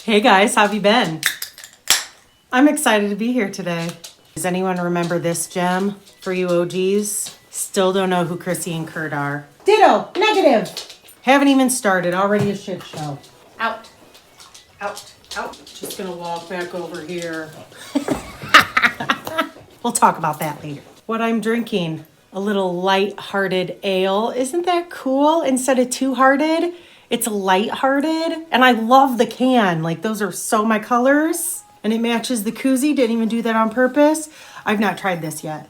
Hey guys, how have you been? I'm excited to be here today. Does anyone remember this gem for you OGs? Still don't know who Chrissy and Kurt are. Ditto, negative. Haven't even started, already a shit show. Out, out, out. Just gonna walk back over here. We'll talk about that later. What I'm drinking, a little light-hearted ale. Isn't that cool? Instead of two-hearted, it's light-hearted. And I love the can. Like, those are so my colors. And it matches the koozie. Didn't even do that on purpose. I've not tried this yet.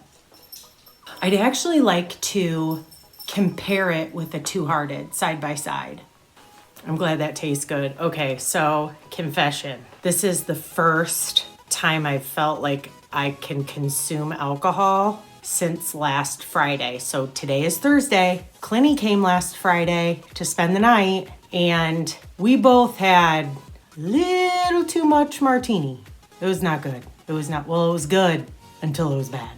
I'd actually like to compare it with a two-hearted side by side. I'm glad that tastes good. Okay, so confession. This is the first time I've felt like I can consume alcohol since last Friday. So today is Thursday. Clinny came last Friday to spend the night, and we both had little too much martini. It was not good. It was good until it was bad.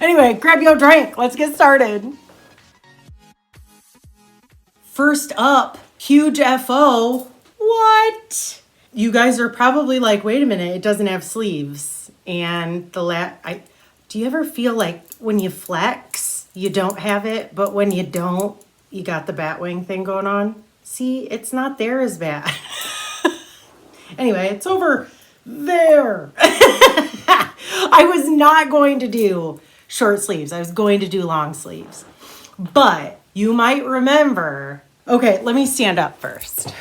Anyway, grab your drink. Let's get started. First up, huge FO. What? You guys are probably like, wait a minute, it doesn't have sleeves. And do you ever feel like when you flex, you don't have it, but when you don't, you got the Batwing thing going on? See, it's not there as bad. Anyway, it's over there. I was not going to do short sleeves. I was going to do long sleeves. But you might remember. Okay, let me stand up first.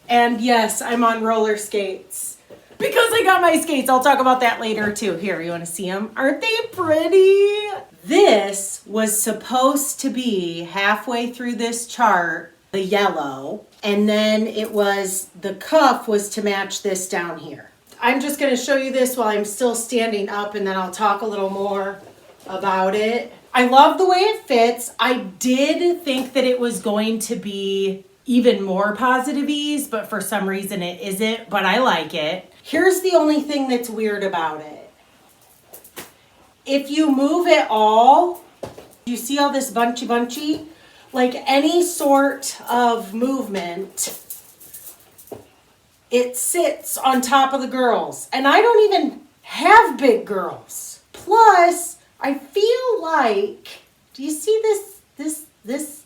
And yes, I'm on roller skates. Because I got my skates. I'll talk about that later too. Here, you want to see them? Aren't they pretty? This was supposed to be halfway through this chart, the yellow. And then the cuff was to match this down here. I'm just going to show you this while I'm still standing up, and then I'll talk a little more about it. I love the way it fits. I did think that it was going to be even more positive ease, but for some reason it isn't, but I like it. Here's the only thing that's weird about it. If you move it all, you see all this bunchy? Like any sort of movement, it sits on top of the girls. And I don't even have big girls. Plus, I feel like, do you see this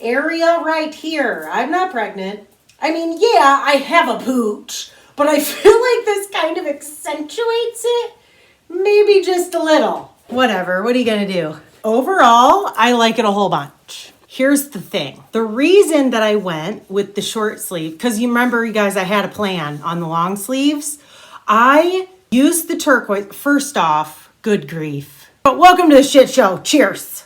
area right here? I'm not pregnant. I mean, yeah, I have a pooch, but I feel like this kind of accentuates it. Maybe just a little. Whatever, what are you gonna do? Overall, I like it a whole bunch. Here's the thing. The reason that I went with the short sleeve, because you remember, you guys, I had a plan on the long sleeves. I used the turquoise. First off, good grief. But welcome to the shit show. Cheers.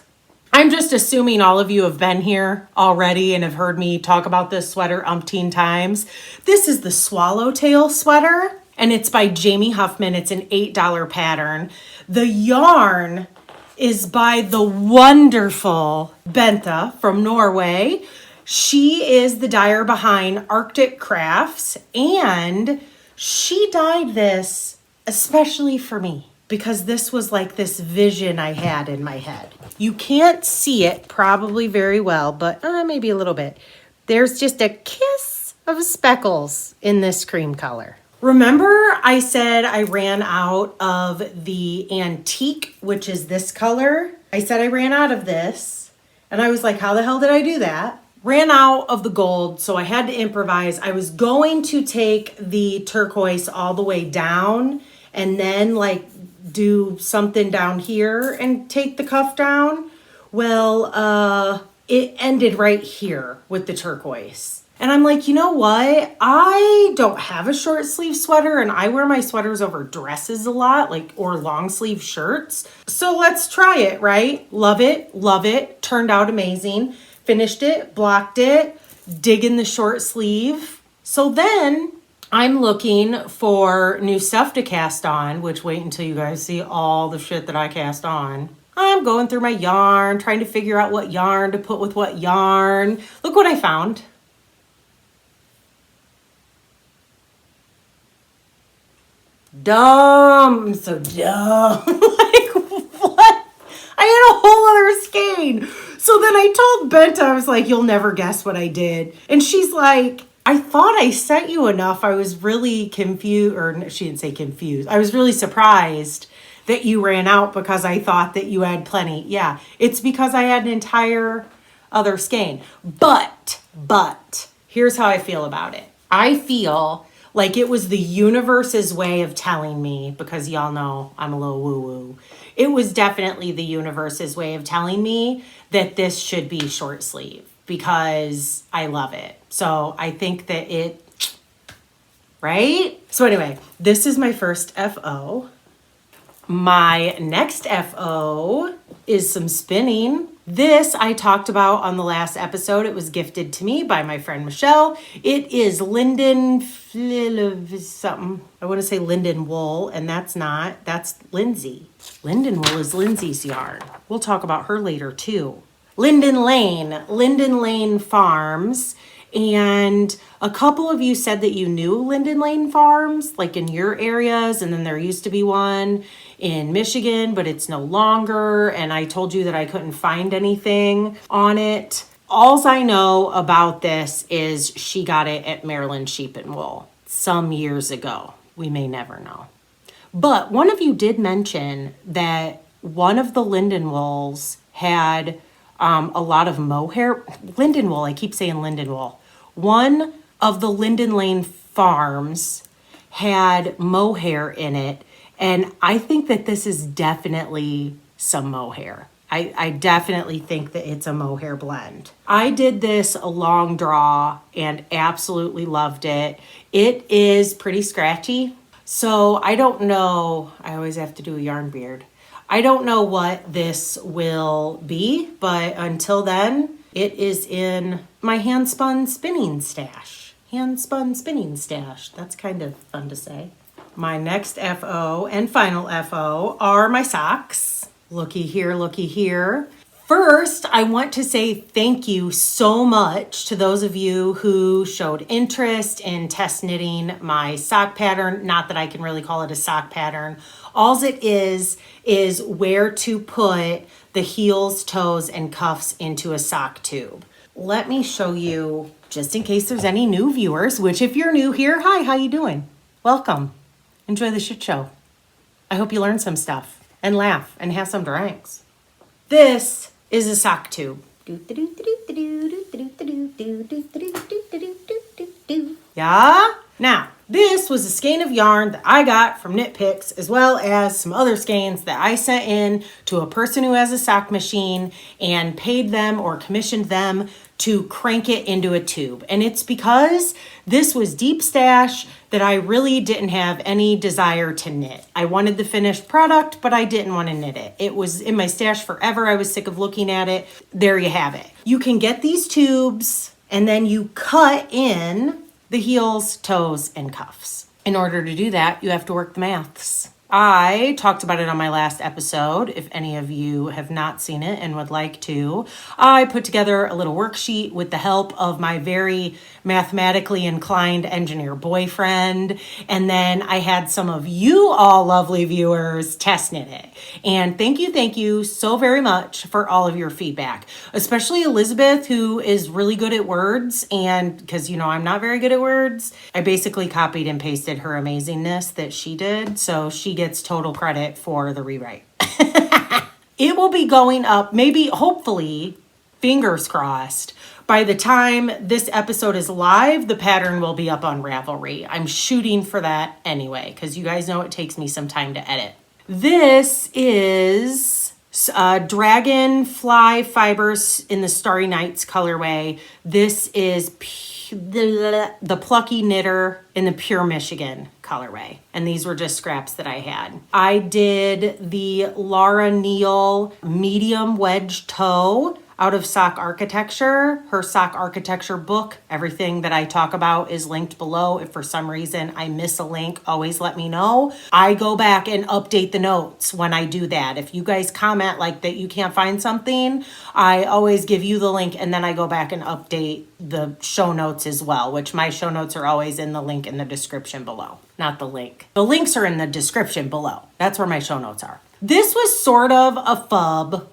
I'm just assuming all of you have been here already and have heard me talk about this sweater umpteen times. This is the Swallowtail sweater, and it's by Jamie Hoffman. It's an $8 pattern. The yarn is by the wonderful Bente from Norway. She is the dyer behind ArcticCrafts, and she dyed this especially for me because this was like this vision I had in my head. You can't see it probably very well, but maybe a little bit. There's just a kiss of speckles in this cream color. Remember I said I ran out of the antique, which is this color? I said I ran out of this, and I was like, how the hell did I do that? Ran out of the gold, so I had to improvise. I was going to take the turquoise all the way down and then like do something down here and take the cuff down. Well, it ended right here with the turquoise. And I'm like, you know what? I don't have a short sleeve sweater, and I wear my sweaters over dresses a lot, or long sleeve shirts. So let's try it, right? Love it. Turned out amazing. Finished it, blocked it, digging the short sleeve. So then I'm looking for new stuff to cast on, which wait until you guys see all the shit that I cast on. I'm going through my yarn, trying to figure out what yarn to put with what yarn. Look what I found. Dumb. I'm so dumb. Like, what? I had a whole other skein. So then I told Bente, I was like, you'll never guess what I did. And she's like, I thought I sent you enough. I was really confused, or she didn't say confused. I was really surprised that you ran out because I thought that you had plenty. Yeah, it's because I had an entire other skein. But, here's how I feel about it. I feel like it was the universe's way of telling me, because y'all know I'm a little woo-woo. It was definitely the universe's way of telling me that this should be short sleeve because I love it. So I think that right? So anyway, this is my first FO. My next FO is some spinning. This I talked about on the last episode. It was gifted to me by my friend Michelle. It is Linden something. I want to say Lindenwool, and that's not. That's Lindsay. Lindenwool is Lindsay's yarn. We'll talk about her later too. Linden Lane Farms. And a couple of you said that you knew Linden Lane Farms, like in your areas, and then there used to be one in Michigan, but it's no longer. And I told you that I couldn't find anything on it. Alls I know about this is she got it at Maryland Sheep and Wool some years ago. We may never know. But one of you did mention that one of the Lindenwools had a lot of mohair. Lindenwool, I keep saying Lindenwool. One of the Linden Lane Farms had mohair in it, and I think that this is definitely some mohair. I definitely think that it's a mohair blend. I did this a long draw and absolutely loved it. It is pretty scratchy, so I don't know. I always have to do a yarn beard. I don't know what this will be, but until then, it is in my hand-spun spinning stash. Hand-spun spinning stash. That's kind of fun to say. My next FO and final FO are my socks. Looky here, looky here. First, I want to say thank you so much to those of you who showed interest in test knitting my sock pattern. Not that I can really call it a sock pattern. All it is where to put the heels, toes, and cuffs into a sock tube. Let me show you, just in case there's any new viewers, which if you're new here, hi, how you doing? Welcome. Enjoy the shit show. I hope you learn some stuff and laugh and have some drinks. This is a sock tube. Yeah? Now, this was a skein of yarn that I got from Knit Picks, as well as some other skeins that I sent in to a person who has a sock machine and paid them or commissioned them to crank it into a tube. And it's because this was deep stash that I really didn't have any desire to knit. I wanted the finished product, but I didn't want to knit it. It was in my stash forever. I was sick of looking at it. There you have it. You can get these tubes and then you cut in the heels, toes, and cuffs. In order to do that, you have to work the maths. I talked about it on my last episode. If any of you have not seen it and would like to, I put together a little worksheet with the help of my very mathematically inclined engineer boyfriend. And then I had some of you all lovely viewers test knit it. And thank you so very much for all of your feedback, especially Elizabeth, who is really good at words. And because, you know, I'm not very good at words, I basically copied and pasted her amazingness that she did. So she gets total credit for the rewrite. It will be going up, maybe, hopefully, fingers crossed, by the time this episode is live, the pattern will be up on Ravelry. I'm shooting for that anyway, because you guys know it takes me some time to edit. This is Dragonfly Fibers in the Starry Nights colorway. This is the Plucky Knitter in the Pure Michigan colorway. And these were just scraps that I had. I did the Lara Neel medium wedge toe out of Sock Architecture, her Sock Architecture book. Everything that I talk about is linked below. If for some reason I miss a link, always let me know. I go back and update the notes when I do that. If you guys comment like that you can't find something, I always give you the link and then I go back and update the show notes as well, which my show notes are always in the link in the description below. Not the link. The links are in the description below. That's where my show notes are. This was sort of a flub.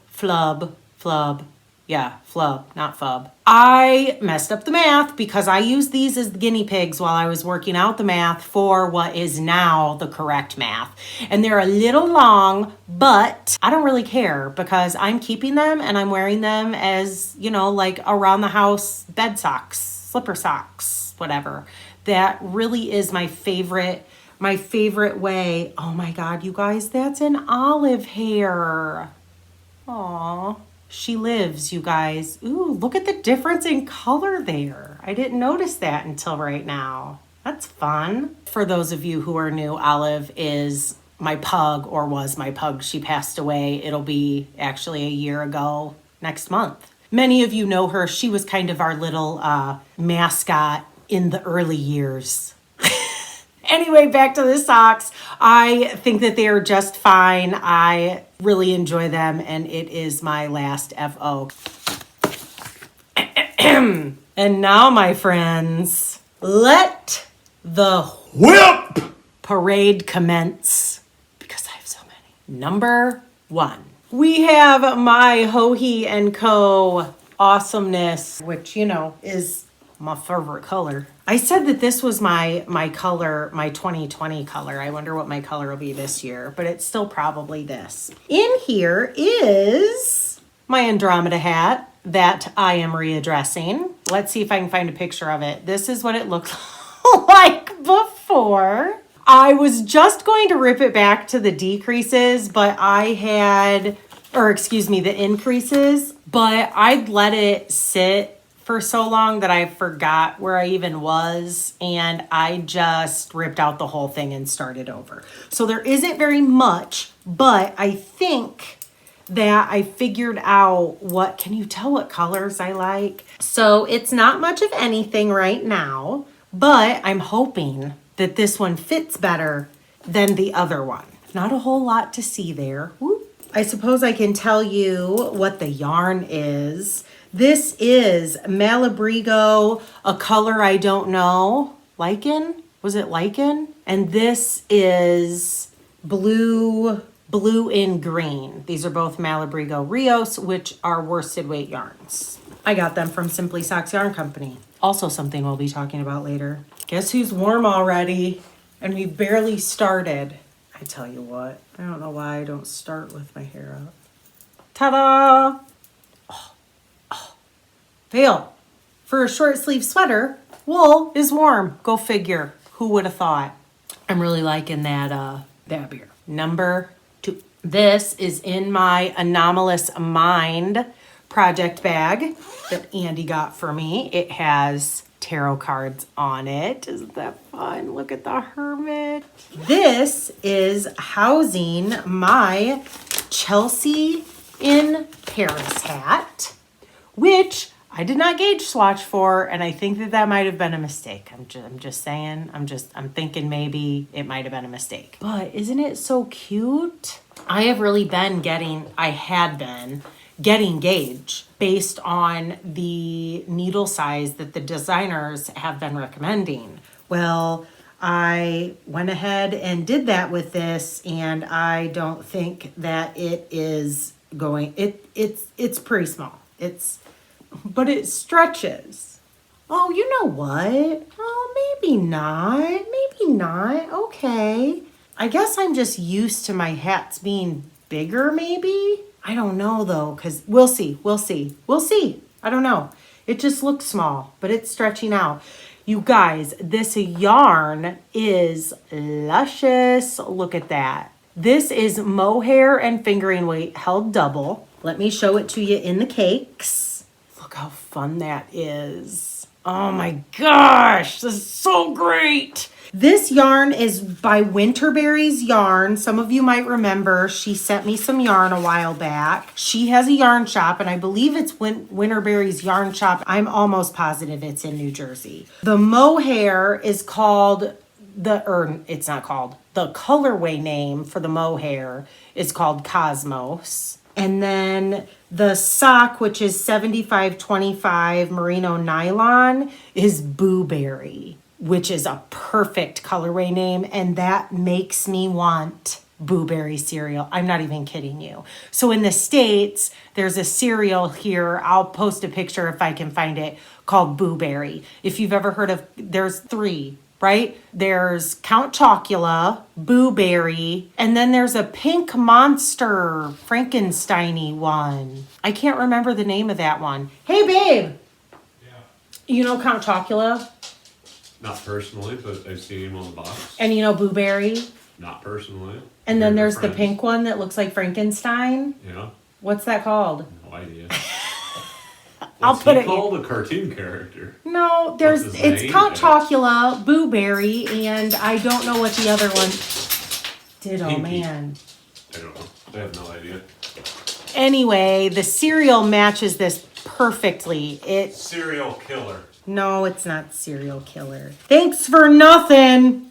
Yeah, flub, not fub. I messed up the math because I used these as the guinea pigs while I was working out the math for what is now the correct math. And they're a little long, but I don't really care because I'm keeping them and I'm wearing them as, like around the house bed socks, slipper socks, whatever. That really is my favorite way. Oh my God, you guys, that's an olive hair. Aw. She lives, you guys. Ooh, look at the difference in color there. I didn't notice that until right now. That's fun. For those of you who are new, Olive is my pug, or was my pug. She passed away. It'll be actually a year ago next month. Many of you know her. She was kind of our little mascot in the early years. Anyway, back to the socks. I think that they are just fine. I really enjoy them, and it is my last FO. And now, my friends, let the whip parade commence, because I have so many. Number 1. We have my Joji and Co awesomeness, which, is my favorite color. I said that this was my color, my 2020 color. I wonder what my color will be this year, but it's still probably this. In here is my Andromeda hat that I am readdressing. Let's see if I can find a picture of it. This is what it looked like before. I was just going to rip it back to the decreases, but the increases, but I'd let it sit for so long that I forgot where I even was, and I just ripped out the whole thing and started over. So there isn't very much, but I think that I figured out can you tell what colors I like? So it's not much of anything right now, but I'm hoping that this one fits better than the other one. Not a whole lot to see there. Whoop. I suppose I can tell you what the yarn is. This is Malabrigo, a color I don't know. Lichen? Was it lichen? And this is blue and green. These are both Malabrigo Rios, which are worsted weight yarns. I got them from Simply Socks Yarn Company. Also something we'll be talking about later. Guess who's warm already? And we barely started. I tell you what, I don't know why I don't start with my hair up. Ta-da! Fail. For a short sleeve sweater, wool is warm. Go figure. Who would have thought? I'm really liking that beer. Number 2. This is in my Anomalous Mind project bag that Andy got for me. It has tarot cards on it. Isn't that fun? Look at the Hermit. This is housing my Chelsea in Paris hat, which I did not gauge swatch for, and I think that might have been a mistake. I'm just saying. I'm thinking maybe it might have been a mistake. But isn't it so cute? I had been getting gauge based on the needle size that the designers have been recommending. Well, I went ahead and did that with this, and I don't think that it is going. It's pretty small. But it stretches. Oh, you know what? Oh, maybe not. Okay. I guess I'm just used to my hats being bigger, maybe. I don't know, though, because we'll see. I don't know. It just looks small, but it's stretching out. You guys, this yarn is luscious. Look at that. This is mohair and fingering weight held double. Let me show it to you in the cakes. Look how fun that is. Oh my gosh, this is so great. This yarn is by Winterberries yarn. Some of you might remember she sent me some yarn a while back. She has a yarn shop, and I believe it's Winterberries yarn shop. I'm almost positive it's in New Jersey. The mohair is called the colorway name for the mohair is called Cosmos. And then the sock, which is 75/25 merino nylon, is Booberry, which is a perfect colorway name. And that makes me want Blueberry cereal. I'm not even kidding you. So in the States, there's a cereal here. I'll post a picture if I can find it, called Blueberry. If you've ever heard of, there's 3, right? There's Count Chocula, Blueberry, and then there's a pink monster Frankenstein-y one. I can't remember the name of that one. Hey, babe. Yeah. You know Count Chocula? Not personally, but I've seen him on the box. And you know Blueberry? Not personally. And then there's the pink one that looks like Frankenstein. Yeah. What's that called? No idea. I'll put it called a cartoon character. No, it's Count Chocula, Blueberry, and I don't know what the other one did. Oh man. I don't know. I have no idea. Anyway, the cereal matches this perfectly. Serial killer. No, it's not serial killer. Thanks for nothing.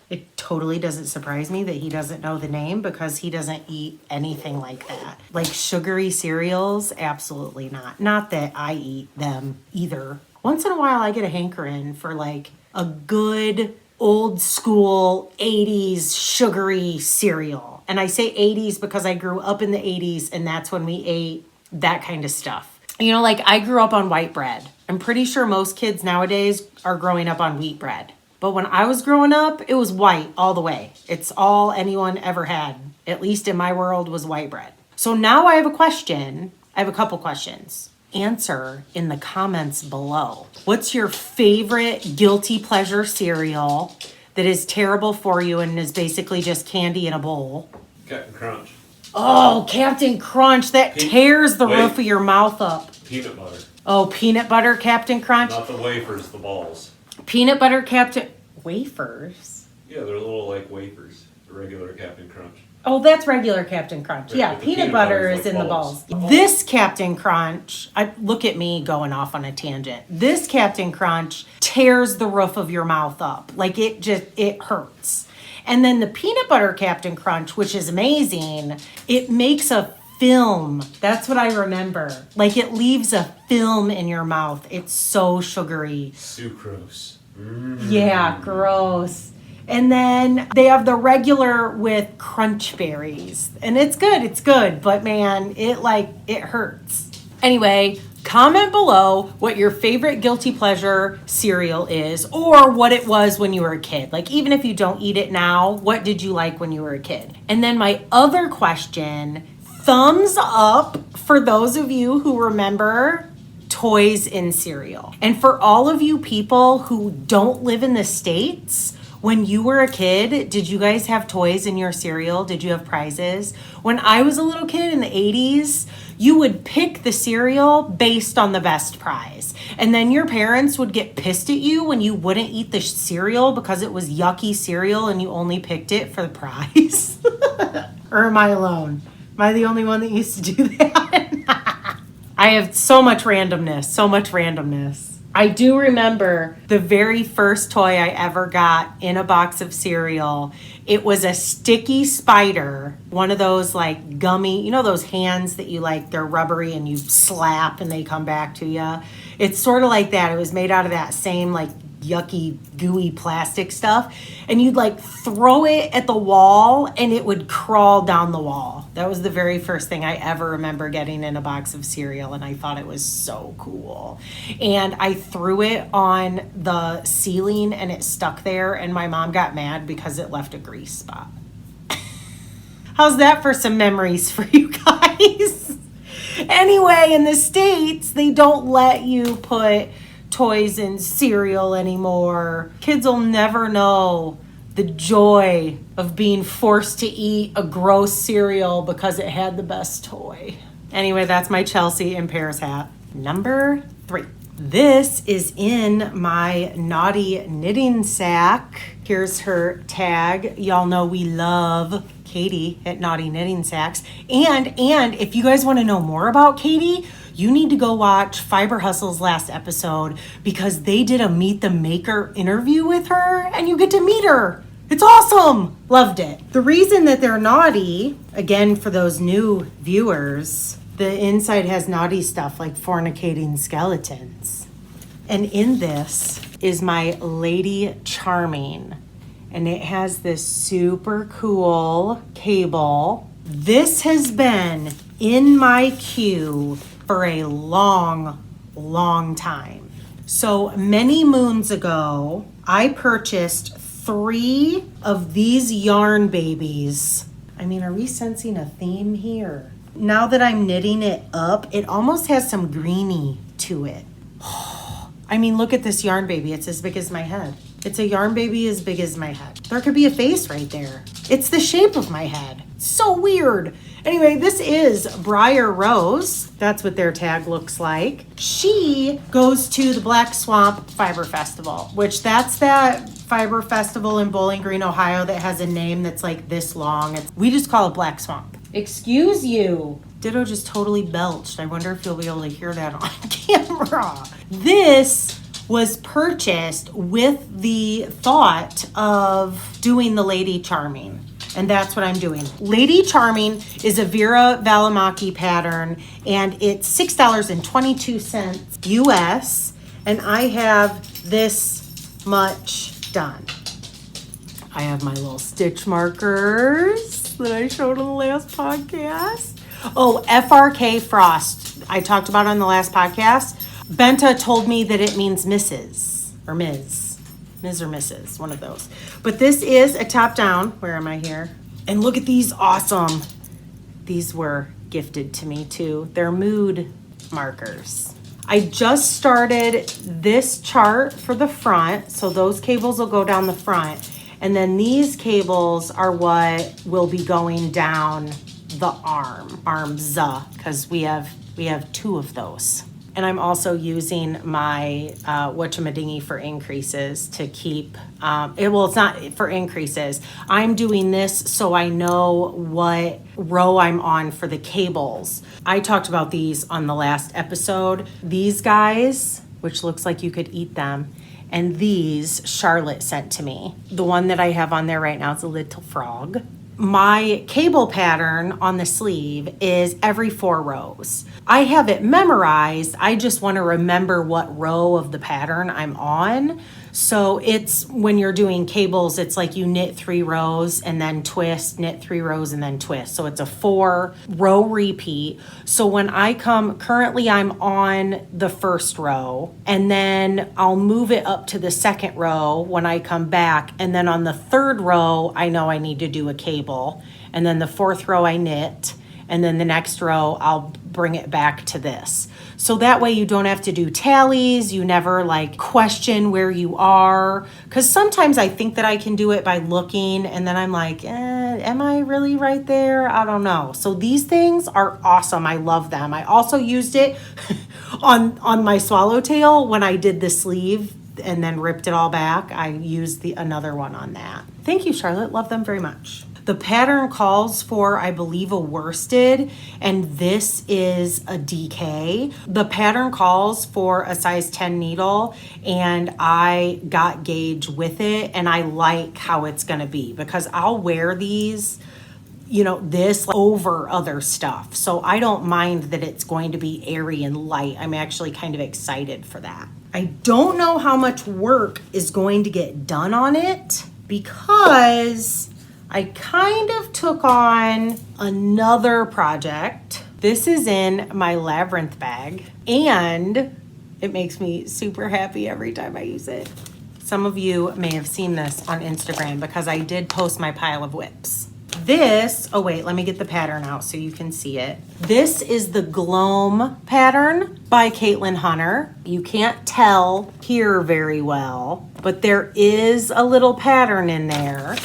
It totally doesn't surprise me that he doesn't know the name because he doesn't eat anything like that. Like sugary cereals, absolutely not. Not that I eat them either. Once in a while I get a hankering for like a good old school 80s sugary cereal. And I say 80s because I grew up in the 80s and that's when we ate that kind of stuff. You know, like I grew up on white bread. I'm pretty sure most kids nowadays are growing up on wheat bread. But when I was growing up, it was white all the way. It's all anyone ever had, at least in my world, was white bread. So now I have a question. I have a couple questions. Answer in the comments below. What's your favorite guilty pleasure cereal that is terrible for you and is basically just candy in a bowl? Captain Crunch. Oh, Captain Crunch. That tears the roof of your mouth up. Peanut butter. Oh, peanut butter Captain Crunch? Not the wafers, the balls. Peanut butter Captain... Wafers? Yeah, they're little like wafers. The regular Captain Crunch. Oh, that's regular Captain Crunch. Yeah, peanut butter is in the balls. This Captain Crunch, look at me going off on a tangent. This Captain Crunch tears the roof of your mouth up. Like it hurts. And then the peanut butter Captain Crunch, which is amazing, it makes a film. That's what I remember. Like it leaves a film in your mouth. It's so sugary. Sucrose. Yeah, gross. And then they have the regular with crunch berries. And it's good, but man, it hurts. Anyway, comment below what your favorite guilty pleasure cereal is or what it was when you were a kid. Like even if you don't eat it now, what did you like when you were a kid? And then my other question, thumbs up for those of you who remember toys in cereal. And for all of you people who don't live in the States, when you were a kid, did you guys have toys in your cereal? Did you have prizes? When I was a little kid in the 80s, you would pick the cereal based on the best prize. And then your parents would get pissed at you when you wouldn't eat the cereal because it was yucky cereal and you only picked it for the prize. Or am I alone? Am I the only one that used to do that? I have so much randomness. I do remember the very first toy I ever got in a box of cereal. It was a sticky spider, one of those like gummy, you know those hands that you like, they're rubbery and you slap and they come back to you. It's sort of like that. It was made out of that same like yucky, gooey plastic stuff. And you'd like throw it at the wall and it would crawl down the wall. That was the very first thing I ever remember getting in a box of cereal. And I thought it was so cool. And I threw it on the ceiling and it stuck there. And my mom got mad because it left a grease spot. How's that for some memories for you guys? Anyway, in the States, they don't let you put toys in cereal anymore. Kids will never know the joy of being forced to eat a gross cereal because it had the best toy. Anyway, that's my Chelsea and Pears hat. Number 3. This is in my naughty knitting sack. Here's her tag. Y'all know we love Katie at Naughty Knitting Sacks. And if you guys want to know more about Katie, you need to go watch Fiber Hustle's last episode because they did a Meet the Maker interview with her and you get to meet her. It's awesome. Loved it. The reason that they're naughty, again, for those new viewers, the inside has naughty stuff like fornicating skeletons. And in this is my Lady Charming. And it has this super cool cable. This has been in my queue for a long, long time. So many moons ago, I purchased 3 of these yarn babies. I mean, are we sensing a theme here? Now that I'm knitting it up, it almost has some greeny to it. I mean, look at this yarn baby. It's as big as my head. It's a yarn baby as big as my head. There could be a face right there. It's the shape of my head. So weird. Anyway, this is Briar Rose. That's what their tag looks like. She goes to the Black Swamp Fiber Festival, which that's that fiber festival in Bowling Green, Ohio that has a name that's like this long. We just call it Black Swamp. Excuse you. Ditto just totally belched. I wonder if you'll be able to hear that on camera. This was purchased with the thought of doing the Lady Charming. And that's what I'm doing. Lady Charming is a Veera Valimaki pattern, and it's $6.22 US, and I have this much done. I have my little stitch markers that I showed on the last podcast. Oh, FRK Frost. I talked about it on the last podcast. Bente told me that it means Mrs. or Ms. Ms. or Mrs. One of those. But this is a top down. Where am I here? And look at these awesome. These were gifted to me too. They're mood markers. I just started this chart for the front. So those cables will go down the front. And then these cables are what will be going down the arms, because we have 2 of those. And I'm also using my whatchamadingy for increases to keep, it's not for increases. I'm doing this so I know what row I'm on for the cables. I talked about these on the last episode. These guys, which looks like you could eat them, and these Charlotte sent to me. The one that I have on there right now is a little frog. My cable pattern on the sleeve is every 4 rows. I have it memorized. I just want to remember what row of the pattern I'm on. So it's when you're doing cables, it's like you knit 3 rows and then twist, knit 3 rows and then twist. So it's a 4-row repeat. So when I currently I'm on the first row, and then I'll move it up to the second row when I come back. And then on the 3rd row, I know I need to do a cable. And then the 4th row I knit. And then the next row, I'll bring it back to this. So that way you don't have to do tallies. You never like question where you are. Because sometimes I think that I can do it by looking, and then I'm like, am I really right there? I don't know. So these things are awesome. I love them. I also used it on my Swallowtail when I did the sleeve and then ripped it all back. I used another one on that. Thank you, Charlotte. Love them very much. The pattern calls for, I believe, a worsted, and this is a DK. The pattern calls for a size 10 needle, and I got gauge with it, and I like how it's going to be because I'll wear these, this over other stuff. So I don't mind that it's going to be airy and light. I'm actually kind of excited for that. I don't know how much work is going to get done on it because I kind of took on another project. This is in my labyrinth bag, and it makes me super happy every time I use it. Some of you may have seen this on Instagram because I did post my pile of whips. Let me get the pattern out so you can see it. This is the Gloam pattern by Caitlin Hunter. You can't tell here very well, but there is a little pattern in there.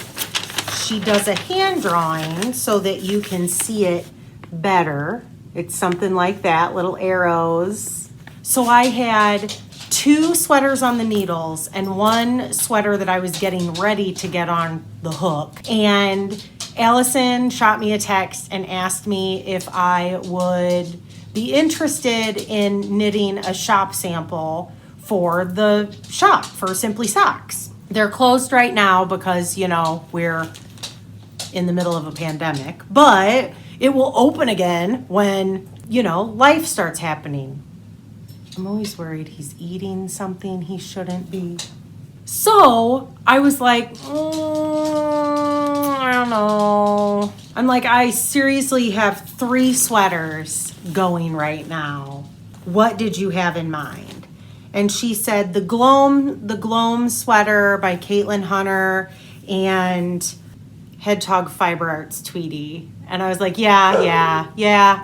She does a hand drawing so that you can see it better. It's something like that, little arrows. So I had 2 sweaters on the needles and 1 sweater that I was getting ready to get on the hook. And Allison shot me a text and asked me if I would be interested in knitting a shop sample for the shop for Simply Socks. They're closed right now because, we're in the middle of a pandemic, but it will open again when, life starts happening. I'm always worried he's eating something he shouldn't be. So I was like, I don't know. I'm like, I seriously have 3 sweaters going right now. What did you have in mind? And she said the Gloam sweater by Caitlin Hunter and Hedgehog Fibers Tweedy. And I was like, yeah.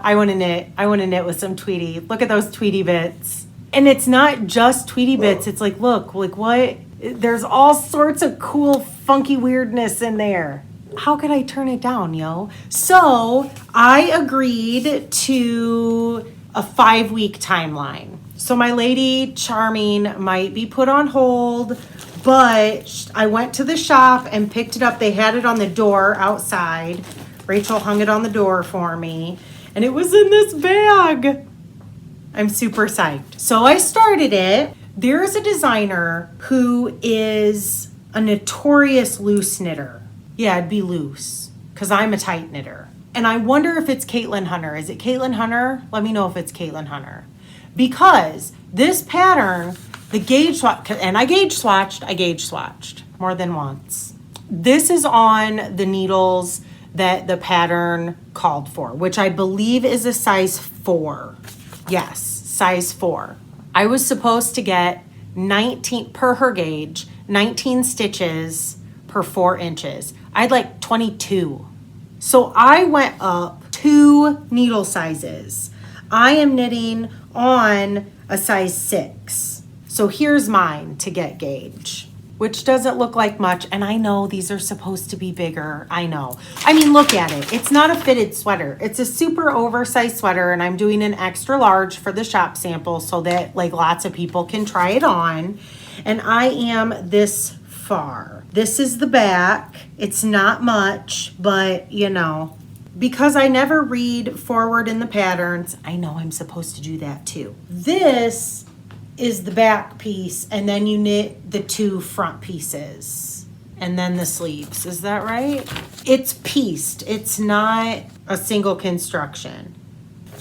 I want to knit with some Tweedy. Look at those Tweedy bits. And it's not just Tweedy bits. It's like, look, like what? There's all sorts of cool, funky weirdness in there. How could I turn it down, yo? So I agreed to a 5-week timeline. So my Lady Charming might be put on hold, but I went to the shop and picked it up. They had it on the door outside. Rachel hung it on the door for me, and it was in this bag. I'm super psyched. So I started it. There's a designer who is a notorious loose knitter. Yeah, it'd be loose because I'm a tight knitter. And I wonder if it's Caitlin Hunter. Is it Caitlin Hunter? Let me know if it's Caitlin Hunter. Because this pattern, the gauge swatch, and I gauge swatched more than once. This is on the needles that the pattern called for, which I believe is a size 4. Yes, size 4. I was supposed to get 19, per her gauge, 19 stitches per 4 inches. I had like 22. So I went up 2 needle sizes. I am knitting on a size 6. So here's mine to get gauge, which doesn't look like much. And I know these are supposed to be bigger. I know. I mean, look at it. It's not a fitted sweater. It's a super oversized sweater, and I'm doing an extra large for the shop sample so that like lots of people can try it on. And I am this far. This is the back. It's not much, but you know, because I never read forward in the patterns, I know I'm supposed to do that too. This is the back piece, and then you knit the 2 front pieces, and then the sleeves. Is that right? It's pieced. It's not a single construction.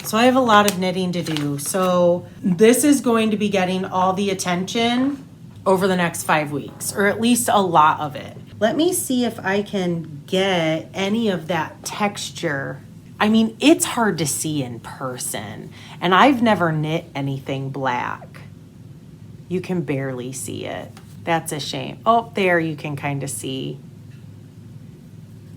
So I have a lot of knitting to do. So this is going to be getting all the attention over the next 5 weeks, or at least a lot of it. Let me see if I can get any of that texture. I mean, it's hard to see in person, and I've never knit anything black. You can barely see it. That's a shame. Oh, there you can kind of see.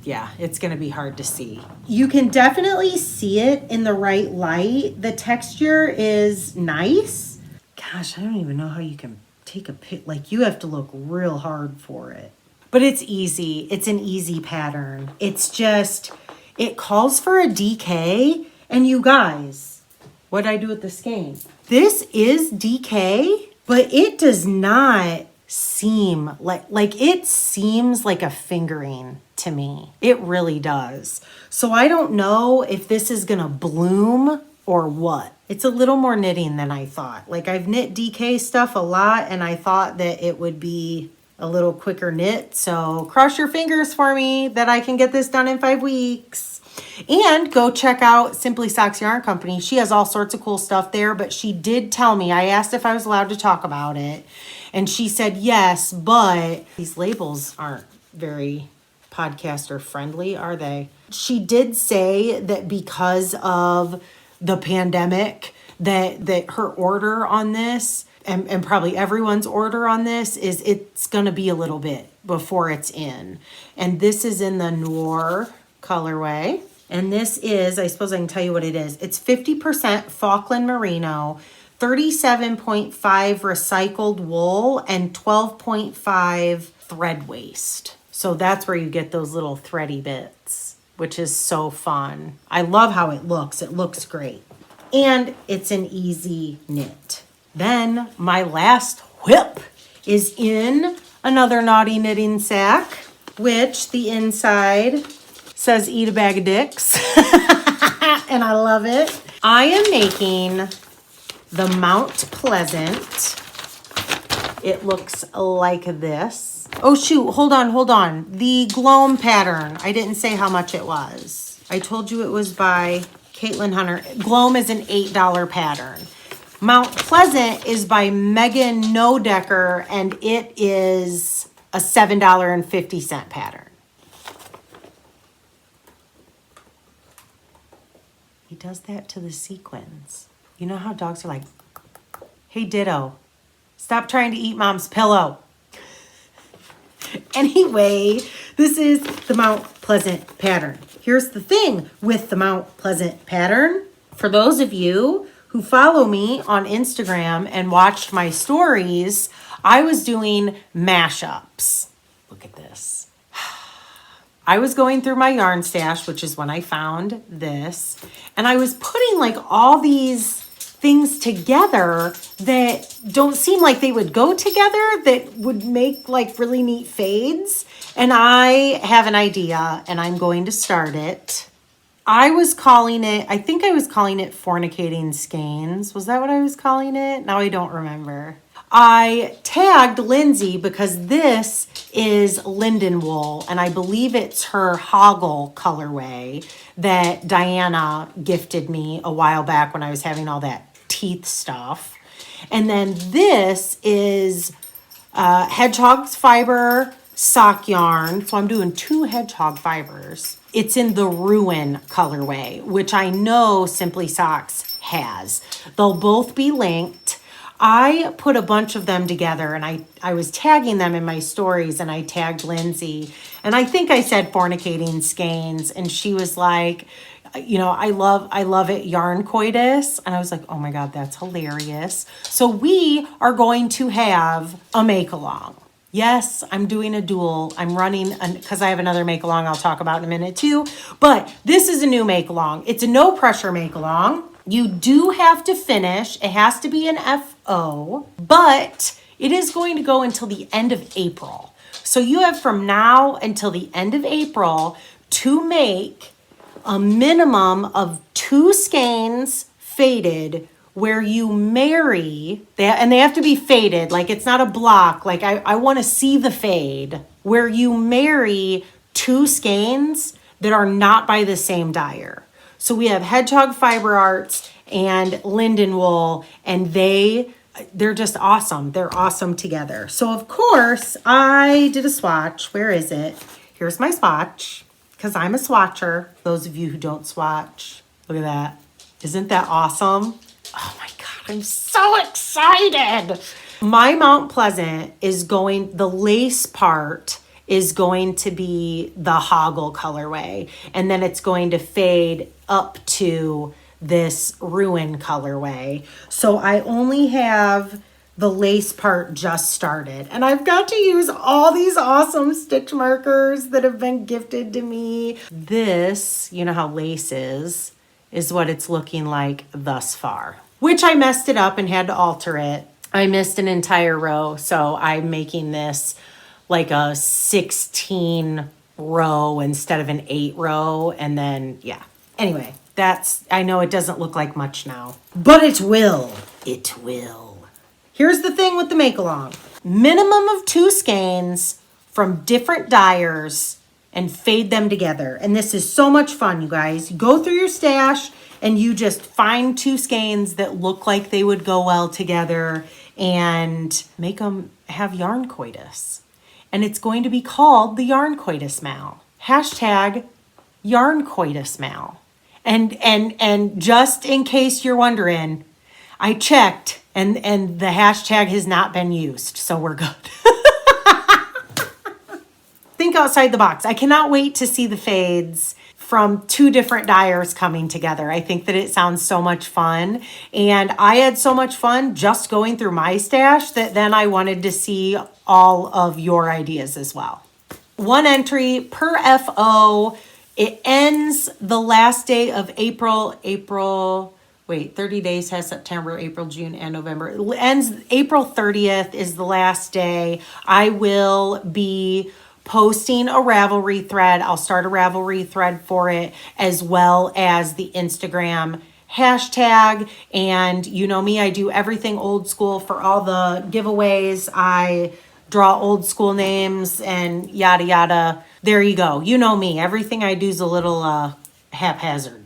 Yeah, it's going to be hard to see. You can definitely see it in the right light. The texture is nice. Gosh, I don't even know how you can take a pic. Like, you have to look real hard for it. But it's easy. It's an easy pattern. It's just, it calls for a DK. And you guys, what did I do with the skein? This is DK, but it does not seem like it seems like a fingering to me. It really does. So I don't know if this is gonna bloom or what. It's a little more knitting than I thought. Like, I've knit DK stuff a lot, and I thought that it would be a little quicker knit. So cross your fingers for me that I can get this done in 5 weeks. And go check out Simply Socks Yarn Company. She has all sorts of cool stuff there, but she did tell me, I asked if I was allowed to talk about it, and she said yes, but these labels aren't very podcaster friendly, are they? She did say that because of the pandemic, that her order on this, and probably everyone's order on this, is it's going to be a little bit before it's in. And this is in the Noir colorway. And this is, I suppose I can tell you what it is. It's 50% Falkland Merino, 37.5 recycled wool, and 12.5 thread waste. So that's where you get those little thready bits, which is so fun. I love how it looks. It looks great. And it's an easy knit. Then my last whip is in another Naughty Knitting sack, which the inside says eat a bag of dicks. And I love it. I am making the Mount Pleasant. It looks like this. Oh shoot, hold on. The Gloam pattern. I didn't say how much it was. I told you it was by Caitlin Hunter. Gloam is an $8 pattern. Mount Pleasant is by Megan Nodecker, and it is a $7.50 pattern. He does that to the sequins. You know how dogs are like, hey, Ditto, stop trying to eat mom's pillow. Anyway, this is the Mount Pleasant pattern. Here's the thing with the Mount Pleasant pattern. For those of you who follow me on Instagram and watched my stories, I was doing mashups. Look at this. I was going through my yarn stash, which is when I found this, and I was putting like all these things together that don't seem like they would go together, that would make like really neat fades. And I have an idea and I'm going to start it. I think I was calling it fornicating skeins. Was that what I was calling it? Now I don't remember. I tagged Lindsay because this is Lindenwool, and I believe it's her Hoggle colorway that Diana gifted me a while back when I was having all that teeth stuff. And then this is Hedgehog's fiber sock yarn. So I'm doing 2 Hedgehog fibers. It's in the Ruin colorway, which I know Simply Socks has. They'll both be linked. I put a bunch of them together, and I was tagging them in my stories, and I tagged Lindsay. And I think I said fornicating skeins, and she was like, you know, I love it, yarn Coitus. And I was like, oh my God, that's hilarious. So we are going to have a make-along. Yes, I'm doing a duel. I'm running, because I have another make-along I'll talk about in a minute too. But this is a new make-along. It's a no-pressure make-along. You do have to finish. It has to be an FO, but it is going to go until the end of April. So you have from now until the end of April to make a minimum of 2 skeins faded where you marry, and they have to be faded, like it's not a block, like I want to see the fade, where you marry 2 skeins that are not by the same dyer. So we have Hedgehog Fiber Arts and Lindenwool, and they're just awesome. They're awesome together. So of course I did a swatch. Where is it? Here's my swatch, because I'm a swatcher. Those of you who don't swatch, look at that. Isn't that awesome? Oh my God, I'm so excited. My Mount Pleasant the lace part is going to be the Hoggle colorway. And then it's going to fade up to this Ruin colorway. So I only have the lace part just started. And I've got to use all these awesome stitch markers that have been gifted to me. This, you know how lace is what it's looking like thus far. Which I messed it up and had to alter it. I missed an entire row, so I'm making this like a 16 row instead of an 8 row. And then, yeah. Anyway, I know it doesn't look like much now, but it will. It will. Here's the thing with the make-along. Minimum of 2 skeins from different dyers and fade them together. And this is so much fun, you guys. You go through your stash and you just find 2 skeins that look like they would go well together and make them have yarn coitus. And it's going to be called the Yarn Coitus Mal. # Yarn Coitus Mal. And just in case you're wondering, I checked and the hashtag has not been used, so we're good. Think outside the box. I cannot wait to see the fades from 2 different dyers coming together. I think that it sounds so much fun. And I had so much fun just going through my stash that then I wanted to see all of your ideas as well. 1 entry per FO. It ends the last day of April. 30 days has September, April, June, and November. It ends April 30th is the last day. I will be posting a Ravelry thread. I'll start a Ravelry thread for it, as well as the Instagram hashtag. And you know me, I do everything old school for all the giveaways. I draw old school names and yada yada. There you go. You know me. Everything I do is a little haphazard.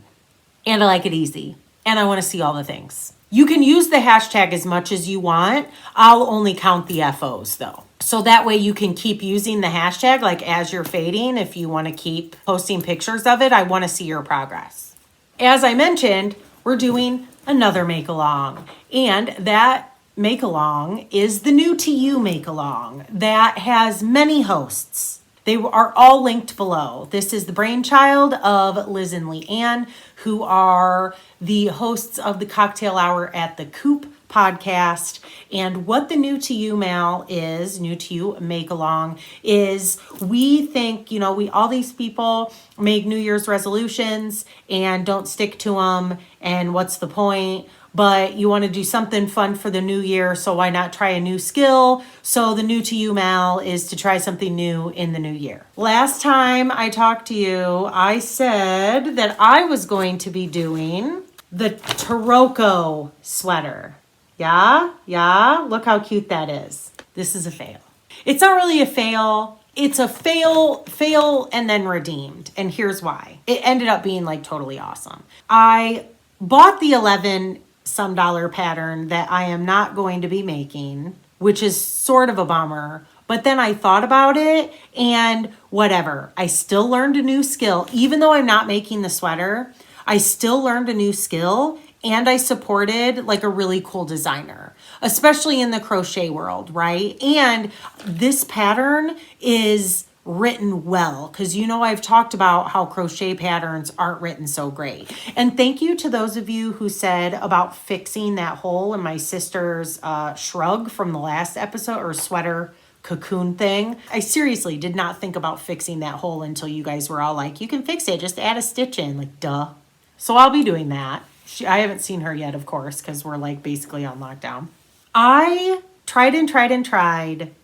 And I like it easy. And I want to see all the things. You can use the hashtag as much as you want. I'll only count the FOs though. So that way you can keep using the hashtag like as you're fading. If you want to keep posting pictures of it, I want to see your progress. As I mentioned, we're doing another make along, and that make along is the new to you make along that has many hosts. They are all linked below. This is the brainchild of Liz and Leanne, who are the hosts of the Cocktail Hour at the Coop podcast. And what the new to you new to you make along is, we think, all these people make New Year's resolutions and don't stick to them. And what's the point? But you want to do something fun for the new year, so why not try a new skill? So the new to you, Mal, is to try something new in the new year. Last time I talked to you, I said that I was going to be doing the Taroko sweater. Yeah, look how cute that is. This is a fail. It's not really a fail. It's a fail and then redeemed. And here's why. It ended up being like totally awesome. I bought the $11 some pattern that I am not going to be making, which is sort of a bummer. But then I thought about it and whatever. I still learned a new skill. Even though I'm not making the sweater, I still learned a new skill, and I supported like a really cool designer, especially in the crochet world, right? And this pattern is written well, because I've talked about how crochet patterns aren't written so great. And thank you to those of you who said about fixing that hole in my sister's shrug from the last episode, or sweater cocoon thing. I seriously did not think about fixing that hole until you guys were all like, you can fix it, just add a stitch in, like duh. So I'll be doing that. I haven't seen her yet, of course, because we're like basically on lockdown. I tried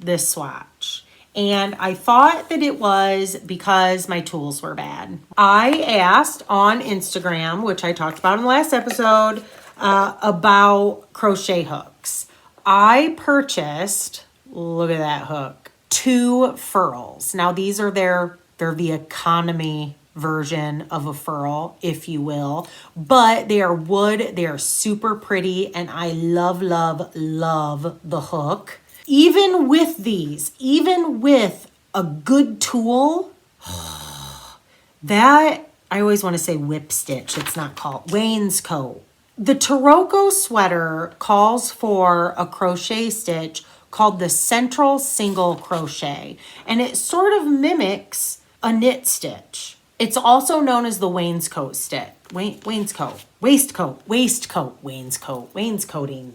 this swatch. And I thought that it was because my tools were bad. I asked on Instagram, which I talked about in the last episode, about crochet hooks. I purchased, look at that hook, 2 furls. Now these are they're the economy version of a furl, if you will, but they are wood. They are super pretty, and I love the hook. Even with a good tool, that, I always want to say whip stitch, it's not called, wainscot. The Taroko sweater calls for a crochet stitch called the central single crochet, and it sort of mimics a knit stitch. It's also known as the wainscot stitch. Wainscoting.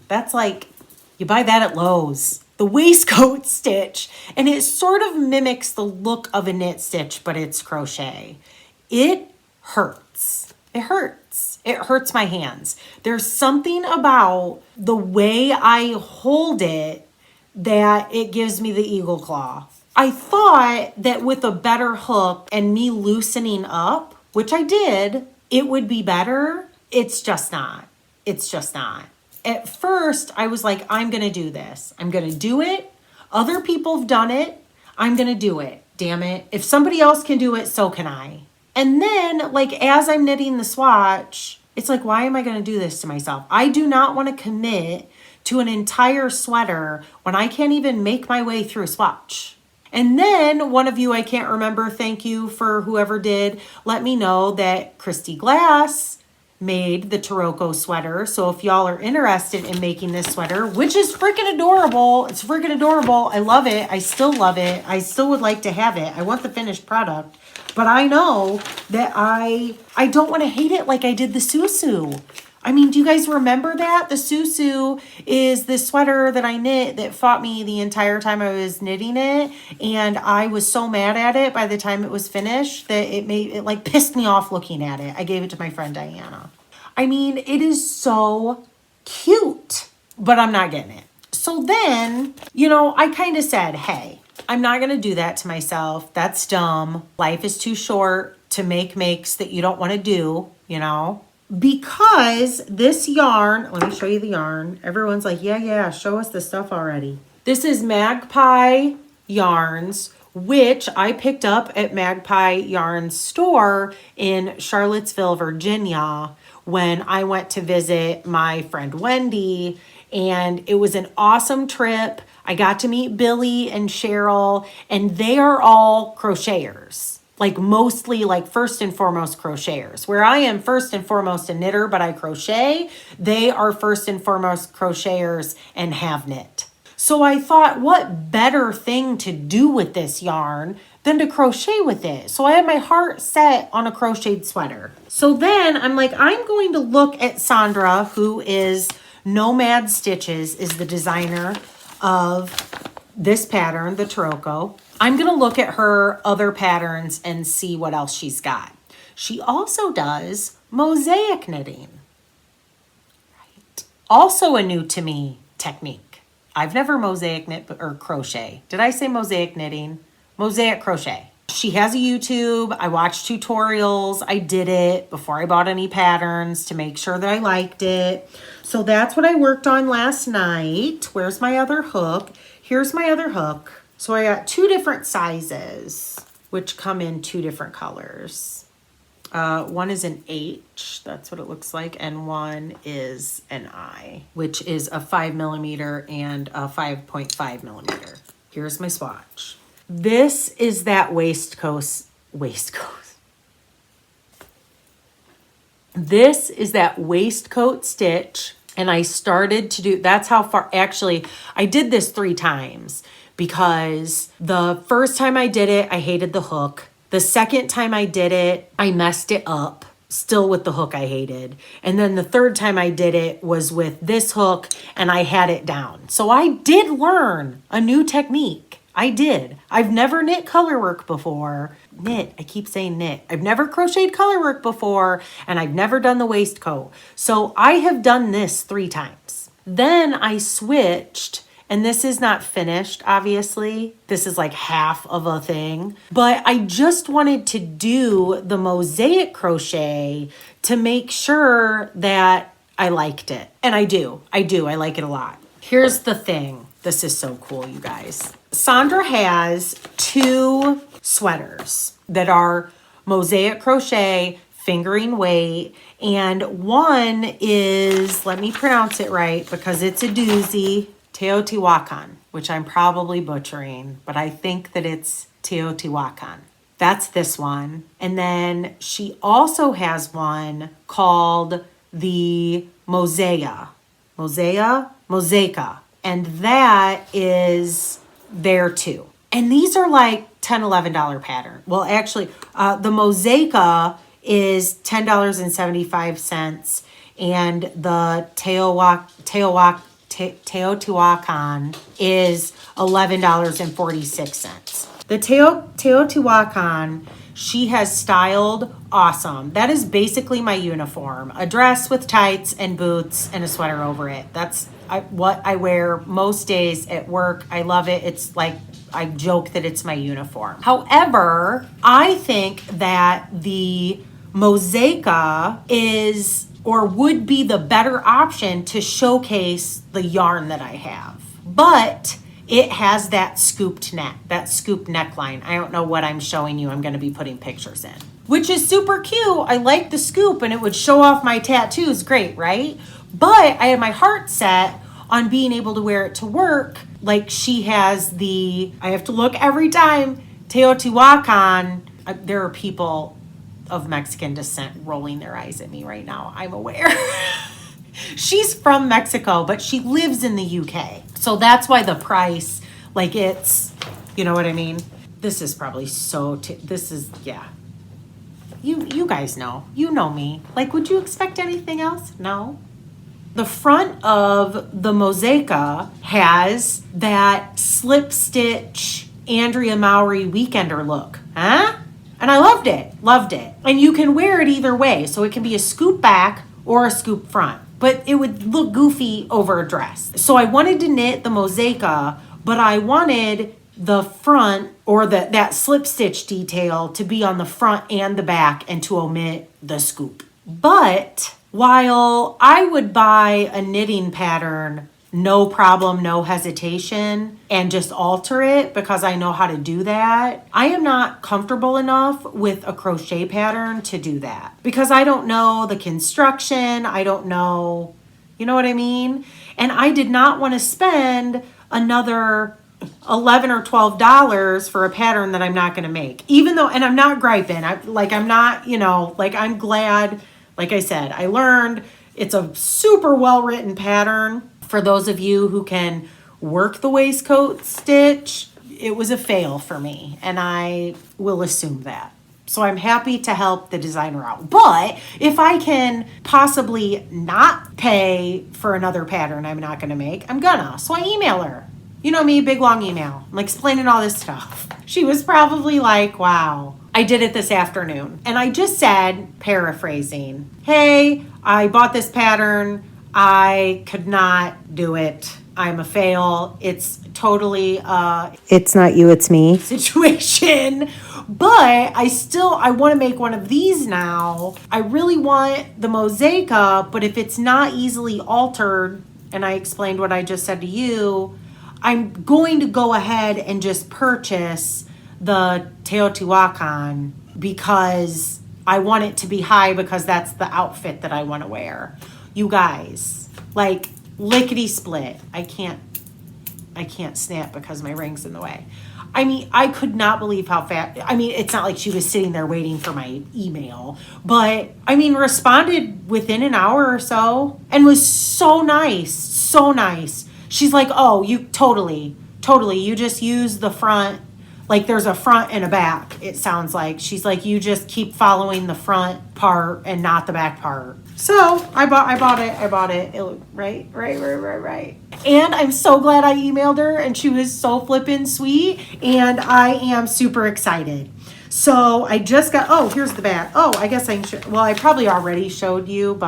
That's like, you buy that at Lowe's. The waistcoat stitch, and it sort of mimics the look of a knit stitch, but it's crochet. It hurts. It hurts my hands. There's something about the way I hold it that it gives me the eagle claw. I thought that with a better hook and me loosening up, which I did, it would be better. It's just not. At first, I was like, I'm going to do this. I'm going to do it. Other people have done it. I'm going to do it. Damn it. If somebody else can do it, so can I. And then, like, as I'm knitting the swatch, it's like, why am I going to do this to myself? I do not want to commit to an entire sweater when I can't even make my way through a swatch. And then one of you, I can't remember, thank you for whoever did, let me know that Christy Glass made the Taroko sweater. So if y'all are interested in making this sweater, which is freaking adorable, it's freaking adorable. I love it. I still love it. I still would like to have it. I want the finished product, but I know that I don't want to hate it like I did the Susu. I mean, do you guys remember that? The Susu is this sweater that I knit that fought me the entire time I was knitting it. And I was so mad at it by the time it was finished that it like pissed me off looking at it. I gave it to my friend Diana. I mean, it is so cute, but I'm not getting it. So then, I kind of said, hey, I'm not going to do that to myself. That's dumb. Life is too short to make makes that you don't want to do, Because this yarn, let me show you the yarn. Everyone's like, yeah, show us the stuff already. This is Magpie Yarns, which I picked up at Magpie Yarns store in Charlottesville, Virginia, when I went to visit my friend Wendy, and it was an awesome trip. I got to meet Billy and Cheryl, and they are all crocheters. Like mostly like first and foremost crocheters. Where I am first and foremost a knitter, but I crochet. They are first and foremost crocheters and have knit. So I thought, what better thing to do with this yarn than to crochet with it? So I had my heart set on a crocheted sweater. So then I'm like, I'm going to look at Sandra, who is Nomad Stitches, is the designer of this pattern, the Taroko. I'm going to look at her other patterns and see what else she's got. She also does mosaic knitting. Right. Also a new to me technique. I've never mosaic knit or crochet. Did I say mosaic knitting? Mosaic crochet. She has a YouTube. I watched tutorials. I did it before I bought any patterns to make sure that I liked it. So that's what I worked on last night. Where's my other hook? Here's my other hook. So I got 2 different sizes, which come in 2 different colors. One is an H, that's what it looks like, and one is an I, which is a 5mm and a 5.5mm. Here's my swatch. This is that waistcoat. This is that waistcoat stitch, and I started to do, that's how far, actually, I did this 3 times. Because the first time I did it, I hated the hook. The second time I did it, I messed it up, still with the hook I hated. And then the third time I did it was with this hook, and I had it down. So I did learn a new technique. I did. I've never knit colorwork before. Knit, I keep saying knit. I've never crocheted colorwork before, and I've never done the waistcoat. So I have done this 3 times. Then I switched. And this is not finished, obviously. This is like half of a thing. But I just wanted to do the mosaic crochet to make sure that I liked it. And I do. I like it a lot. Here's the thing. This is so cool, you guys. Sandra has 2 sweaters that are mosaic crochet, fingering weight. And one is, let me pronounce it right because it's a doozy. Teotihuacan, which I'm probably butchering, but I think that it's Teotihuacan. That's this one. And then she also has one called the Mosaica. And that is there too. And these are like $10, $11 pattern. Well, actually, the Mosaica is $10.75 and the Teotihuacan is $11.46. The Teotihuacan, she has styled awesome. That is basically my uniform. A dress with tights and boots and a sweater over it. That's what I wear most days at work. I love it. It's like, I joke that it's my uniform. However, I think that the Mosaica is or would be the better option to showcase the yarn that I have. But it has that scooped neck, that scooped neckline. I don't know what I'm showing you. I'm going to be putting pictures in, which is super cute. I like the scoop and it would show off my tattoos. Great, right? But I had my heart set on being able to wear it to work. Like she has the, I have to look every time, Teotihuacan. There are people of Mexican descent rolling their eyes at me right now. I'm aware. She's from Mexico, but she lives in the UK. So that's why the price, like it's, you know what I mean? This is probably this is, yeah. You guys know. You know me. Like, would you expect anything else? No. The front of the Mosaica has that slip stitch Andrea Mowry weekender look. Huh? And I loved it. And you can wear it either way. So it can be a scoop back or a scoop front. But it would look goofy over a dress. So I wanted to knit the Mosaica, but I wanted the front or that slip stitch detail to be on the front and the back and to omit the scoop. But while I would buy a knitting pattern no problem, no hesitation, and just alter it because I know how to do that. I am not comfortable enough with a crochet pattern to do that because I don't know the construction. I don't know, you know what I mean? And I did not want to spend another $11 or $12 for a pattern that I'm not going to make, even though, and I'm not griping. I'm not, I'm glad, like I said, I learned it's a super well written pattern. For those of you who can work the waistcoat stitch, it was a fail for me, and I will assume that. So I'm happy to help the designer out. But if I can possibly not pay for another pattern I'm not going to make, I'm gonna. So I email her. You know me, big long email. I'm explaining all this stuff. She was probably like, wow. I did it this afternoon. And I just said, paraphrasing, hey, I bought this pattern. I could not do it. I'm a fail. It's totally it's not you, it's me situation. But I want to make one of these now. I really want the Mosaica, but if it's not easily altered, and I explained what I just said to you, I'm going to go ahead and just purchase the Teotihuacan because I want it to be high because that's the outfit that I want to wear. You guys, like lickety split. I can't snap because my ring's in the way. I mean, I could not believe how fast. I mean, it's not like she was sitting there waiting for my email, but I mean, responded within an hour or so and was so nice, so nice. She's like, oh, you totally, you just use the front. Like there's a front and a back, it sounds like. She's like, you just keep following the front part and not the back part. So I bought it. It looked right. And I'm so glad I emailed her and she was so flippin' sweet. And I am super excited. So I just got, here's the back. I guess I probably already showed you,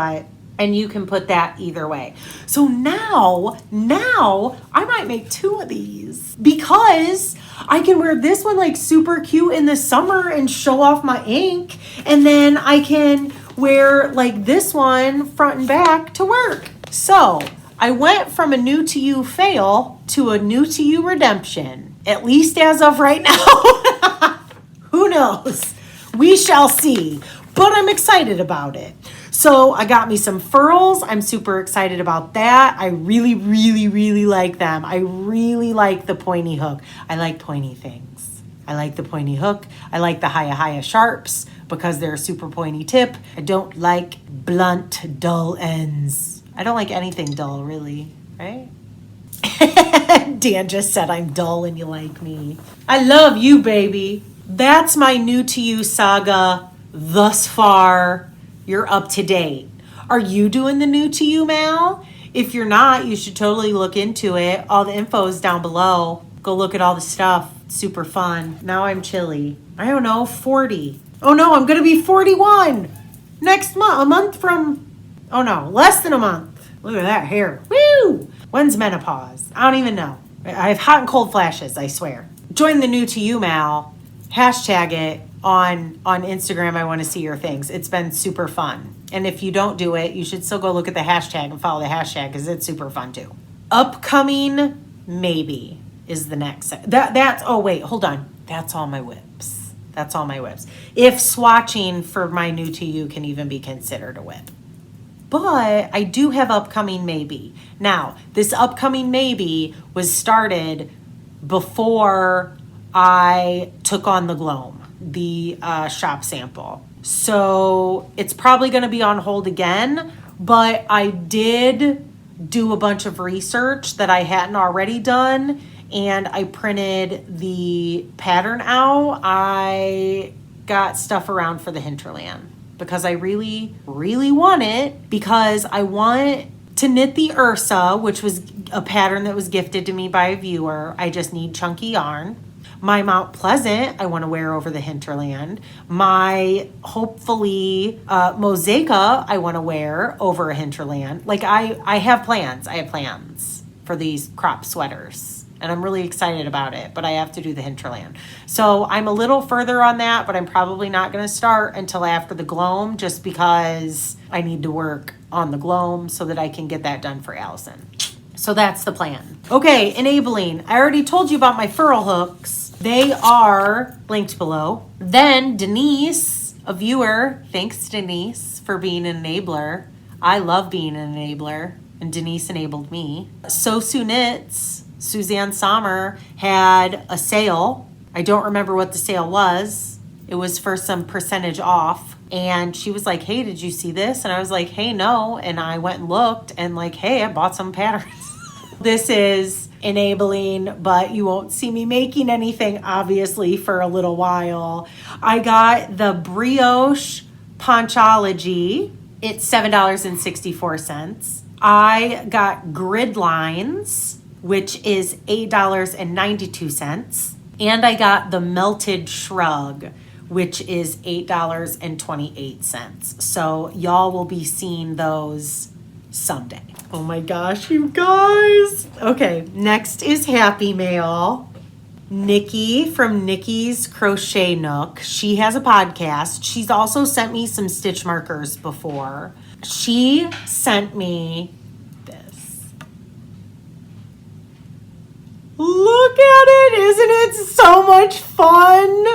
and you can put that either way. So now I might make 2 of these because I can wear this one like super cute in the summer and show off my ink. And then I can wear like this one front and back to work. So I went from a new to you fail to a new to you redemption, at least as of right now. Who knows? We shall see. But I'm excited about it. So I got me some furls. I'm super excited about that. I really, really, really like them. I really like the pointy hook. I like pointy things. I like the pointy hook. I like the Hiya Sharps because they're a super pointy tip. I don't like blunt, dull ends. I don't like anything dull, really, right? Dan just said I'm dull and you like me. I love you, baby. That's my new to you saga thus far. You're up to date. Are you doing the new to you, Mal? If you're not, you should totally look into it. All the info is down below. Go look at all the stuff. It's super fun. Now I'm chilly. I don't know, 40. Oh no, I'm going to be 41 next month. Less than a month. Look at that hair. Woo! When's menopause? I don't even know. I have hot and cold flashes, I swear. Join the new to you, Mal. Hashtag it on Instagram. I want to see your things. It's been super fun. And if you don't do it, you should still go look at the hashtag and follow the hashtag because it's super fun too. Upcoming maybe is the next. Hold on. That's all my whips. If swatching for my new to you can even be considered a whip. But I do have upcoming maybe. Now, this upcoming maybe was started before I took on the Gloam, the shop sample. So it's probably going to be on hold again, but I did do a bunch of research that I hadn't already done, and I printed the pattern out. I got stuff around for the hinterland because I really, really want it, because I want to knit the Ursa, which was a pattern that was gifted to me by a viewer. I just need chunky yarn. My Mount Pleasant, I want to wear over the hinterland. My, hopefully, Mosaica, I want to wear over a hinterland. Like, I have plans. I have plans for these crop sweaters. And I'm really excited about it. But I have to do the hinterland. So I'm a little further on that. But I'm probably not going to start until after the Gloam. Just because I need to work on the Gloam so that I can get that done for Allison. So that's the plan. Okay, enabling. I already told you about my furl hooks. They are linked below. Then Denise, a viewer, thanks Denise for being an enabler. I love being an enabler, and Denise enabled me. So Knits, Suzanne Sommer, had a sale. I don't remember what the sale was. It was for some percentage off. And she was like, hey, did you see this? And I was like, hey, no. And I went and looked and like, hey, I bought some patterns. This is enabling, but you won't see me making anything, obviously, for a little while. I got the Brioche Ponchology. It's $7.64. I got Grid Lines, which is $8.92. And I got the Melted Shrug, which is $8.28. So y'all will be seeing those someday. Oh my gosh, you guys. Okay, next is Happy Mail. Nikki from Nikki's Crochet Nook. She has a podcast. She's also sent me some stitch markers before. She sent me this. Look at it. Isn't it so much fun?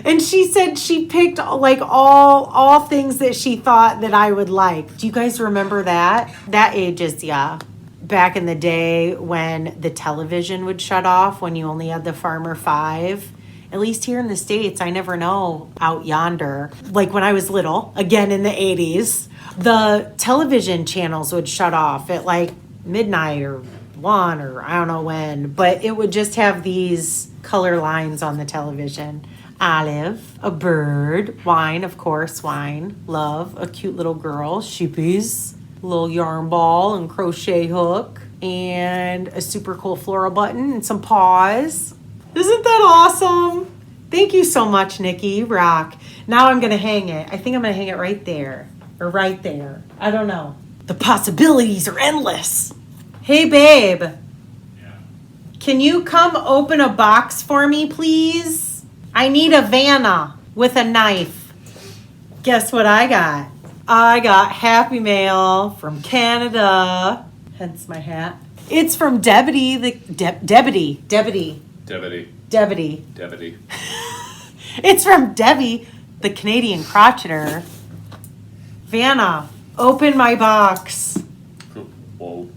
And she said she picked like all things that she thought that I would like. Do you guys remember that? That ages, yeah. Back in the day when the television would shut off, when you only had the Farmer 5. At least here in the States, I never know out yonder. Like when I was little, again in the 80s, the television channels would shut off at like midnight or 1 or I don't know when. But it would just have these color lines on the television. Olive, a bird, wine, of course, wine, love, a cute little girl, sheepies, a little yarn ball and crochet hook, and a super cool floral button and some paws. Isn't that awesome? Thank you so much, Nikki. Rock. Now I'm going to hang it. I think I'm going to hang it right there or right there. I don't know. The possibilities are endless. Hey, babe. Yeah. Can you come open a box for me, please? I need a Vanna with a knife. Guess what I got? I got Happy Mail from Canada. Hence my hat. It's from Debbie. Debbie. It's from Debbie, the Canadian crocheter. Vanna, open my box. Whoa.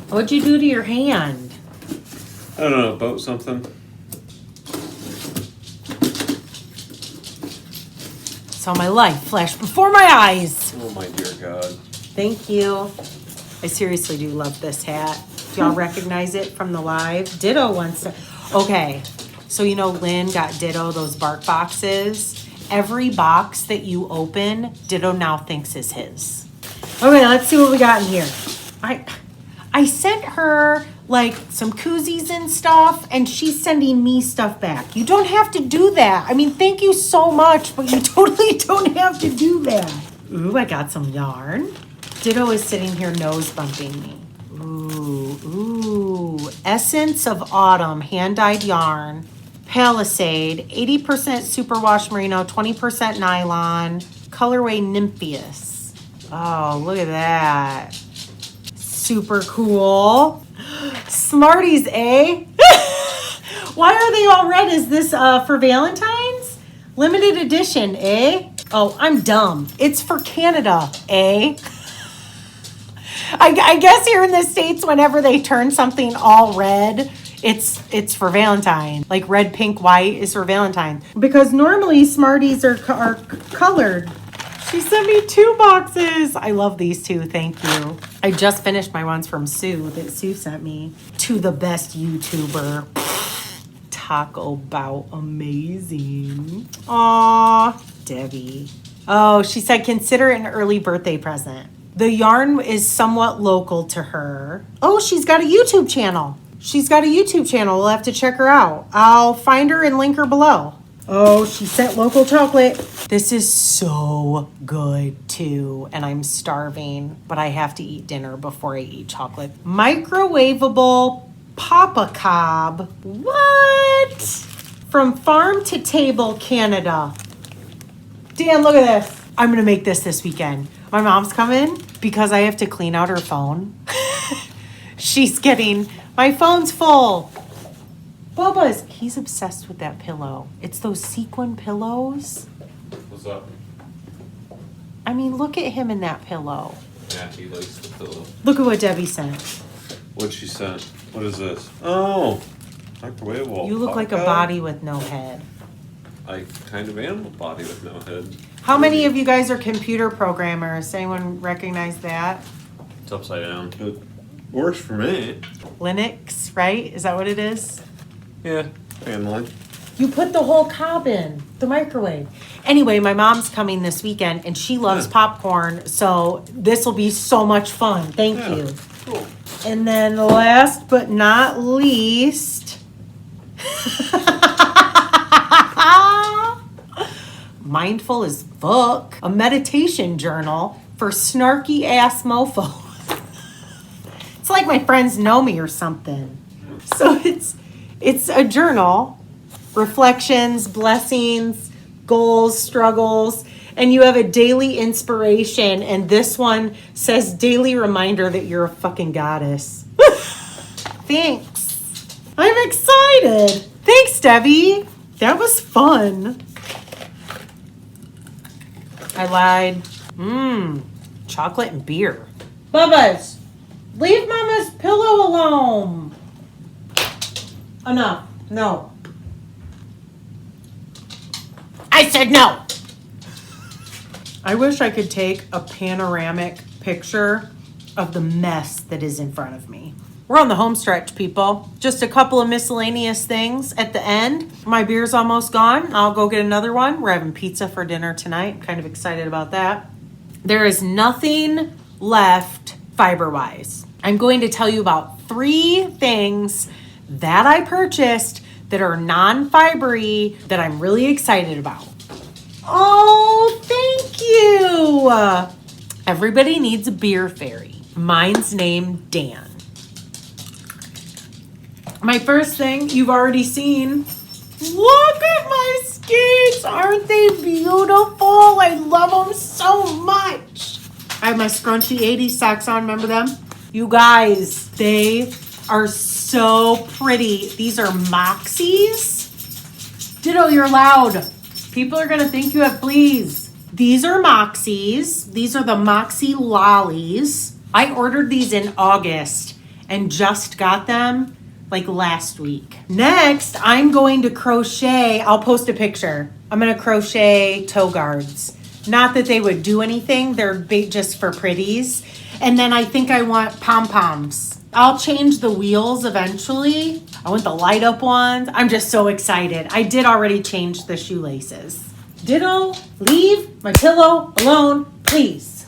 What'd you do to your hand? I don't know, about something. Saw my life flash before my eyes. Oh my dear God. Thank you. I seriously do love this hat. Do y'all recognize it from the live? Ditto wants to. Okay, so you know Lynn got Ditto those bark boxes. Every box that you open, Ditto now thinks is his. Okay, let's see what we got in here. I sent her like some koozies and stuff, and she's sending me stuff back. You don't have to do that. I mean, thank you so much, but you totally don't have to do that. Ooh, I got some yarn. Ditto is sitting here nose bumping me. Ooh, Essence of Autumn, hand-dyed yarn. Palisade, 80% superwash merino, 20% nylon. Colorway Nympheus. Oh, look at that. Super cool. Smarties, eh? Why are they all red? Is this for Valentine's? Limited edition, eh? Oh, I'm dumb. It's for Canada, eh? I guess here in the States, whenever they turn something all red, it's for Valentine. Like red, pink, white is for Valentine. Because normally Smarties are colored. She sent me 2 boxes. I love these 2. Thank you. I just finished my ones from Sue that Sue sent me. To the best YouTuber. Taco Bout. Amazing. Aw, Debbie. Oh, she said consider it an early birthday present. The yarn is somewhat local to her. Oh, she's got a YouTube channel. We'll have to check her out. I'll find her and link her below. Oh, she sent local chocolate. This is so good too, and I'm starving, but I have to eat dinner before I eat chocolate. Microwavable Papa Cob. What? From Farm to Table, Canada. Dan, look at this. I'm going to make this weekend. My mom's coming because I have to clean out her phone. She's getting, my phone's full. He's obsessed with that pillow. It's those sequin pillows. What's up? I mean, look at him in that pillow. Yeah, he likes the pillow. Look at what Debbie sent. What'd she send? What is this? Oh, microwavable. You look like a body with no head. I kind of am a body with no head. How many of you guys are computer programmers? Anyone recognize that? It's upside down. It works for me. Linux, right? Is that what it is? Yeah, family. You put the whole cob in the microwave. Anyway, my mom's coming this weekend and she loves popcorn, so this will be so much fun. Thank you. Cool. And then last but not least, Mindful as Fuck, a meditation journal for snarky ass mofos. It's like my friends know me or something. So it's a journal, reflections, blessings, goals, struggles, and you have a daily inspiration, and this one says daily reminder that you're a fucking goddess. Thanks. I'm excited. Thanks, Debbie. That was fun. I lied. Chocolate and beer. Bubba's, leave Mama's pillow alone. Enough. No. I said no. I wish I could take a panoramic picture of the mess that is in front of me. We're on the home stretch, people. Just a couple of miscellaneous things at the end. My beer's almost gone. I'll go get another one. We're having pizza for dinner tonight. I'm kind of excited about that. There is nothing left fiber-wise. I'm going to tell you about 3 things that I purchased that are non-fibery that I'm really excited about. Oh, thank you. Everybody needs a beer fairy. Mine's named Dan. My first thing you've already seen. Look at my skates. Aren't they beautiful? I love them so much. I have my scrunchy 80s socks on. Remember them? You guys, they are so pretty. These are Moxies. Ditto, you're loud. People are going to think you have fleas. These are Moxies. These are the Moxie Lollies. I ordered these in August and just got them like last week. Next, I'm going to crochet. I'll post a picture. I'm going to crochet toe guards. Not that they would do anything. They're just for pretties. And then I think I want pom-poms. I'll change the wheels eventually. I want the light up ones. I'm just so excited. I did already change the shoelaces. Ditto, leave my pillow alone, please.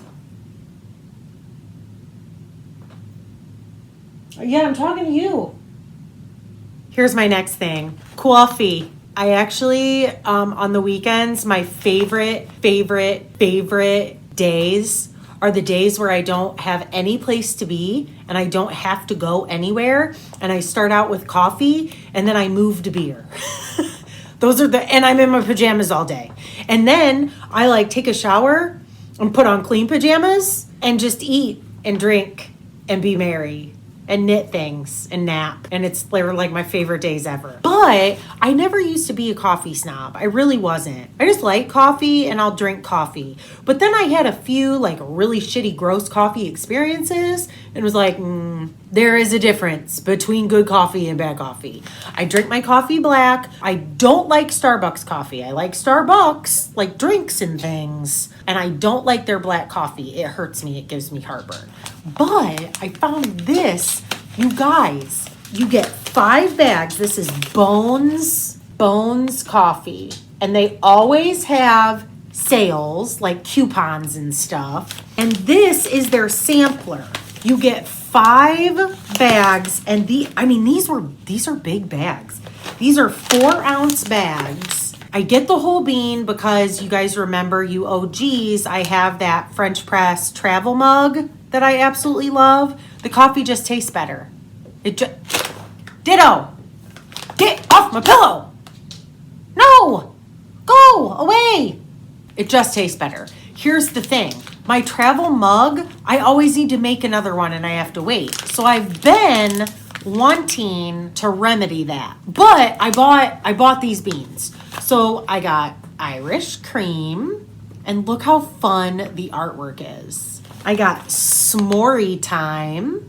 Yeah, I'm talking to you. Here's my next thing. Coffee. I actually, on the weekends, my favorite days are the days where I don't have any place to be and I don't have to go anywhere. And I start out with coffee and then I move to beer. And I'm in my pajamas all day. And then I like take a shower and put on clean pajamas and just eat and drink and be merry and knit things and nap. And they're like my favorite days ever. But I never used to be a coffee snob. I really wasn't. I just like coffee and I'll drink coffee. But then I had a few like really shitty, gross coffee experiences and was like, there is a difference between good coffee and bad coffee. I drink my coffee black. I don't like Starbucks coffee. I like Starbucks, like drinks and things. And I don't like their black coffee. It hurts me. It gives me heartburn. But I found this, you guys, you get 5 bags. This is Bones Coffee. And they always have sales, like coupons and stuff. And this is their sampler. You get 5 bags, and these are big bags. These are 4-ounce bags. I get the whole bean because you guys remember, you OGs, I have that French press travel mug that I absolutely love. The coffee just tastes better. Ditto! Get off my pillow! No! Go away! It just tastes better. Here's the thing. My travel mug, I always need to make another one and I have to wait. So I've been wanting to remedy that. But I bought these beans. So I got Irish cream, and look how fun the artwork is. I got S'morey Time,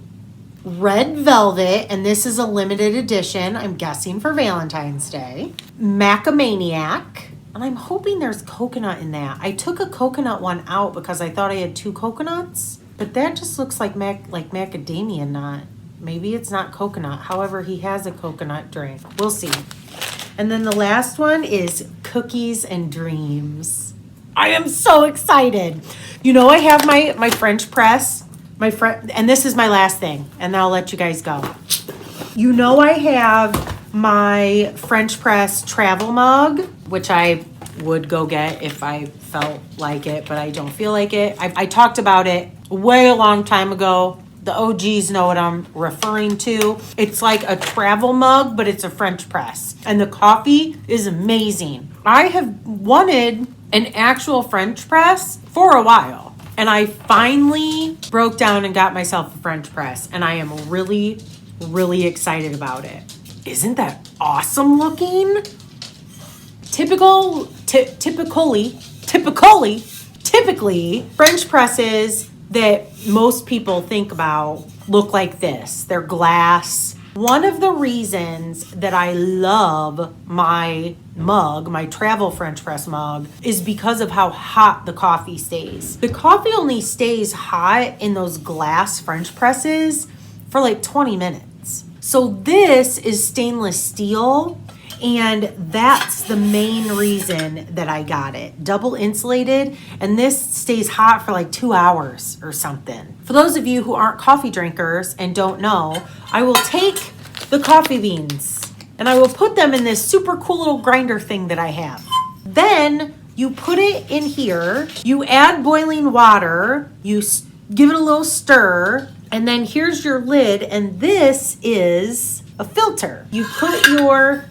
red velvet, and this is a limited edition, I'm guessing for Valentine's Day. Macamaniac, and I'm hoping there's coconut in that. I took a coconut one out because I thought I had 2 coconuts, but that just looks like macadamia nut. Maybe it's not coconut. However, he has a coconut drink. We'll see. And then the last one is Cookies and Dreams. I am so excited. You know, I have my French press, and this is my last thing, and then I'll let you guys go. You know, I have my French press travel mug, which I would go get if I felt like it, but I don't feel like it. I talked about it way a long time ago. The OGs know what I'm referring to. It's like a travel mug, but it's a French press. And the coffee is amazing. I have wanted an actual French press for a while. And I finally broke down and got myself a French press. And I am really, really excited about it. Isn't that awesome looking? Typically, French presses that most people think about look like this. They're glass. One of the reasons that I love my mug, my travel French press mug, is because of how hot the coffee stays. The coffee only stays hot in those glass French presses for like 20 minutes. So this is stainless steel, and that's the main reason that I got it. Double insulated, and this stays hot for like 2 hours or something. For those of you who aren't coffee drinkers and don't know, I will take the coffee beans and I will put them in this super cool little grinder thing that I have. Then you put it in here, you add boiling water, you give it a little stir, and then here's your lid, and this is a filter. You put your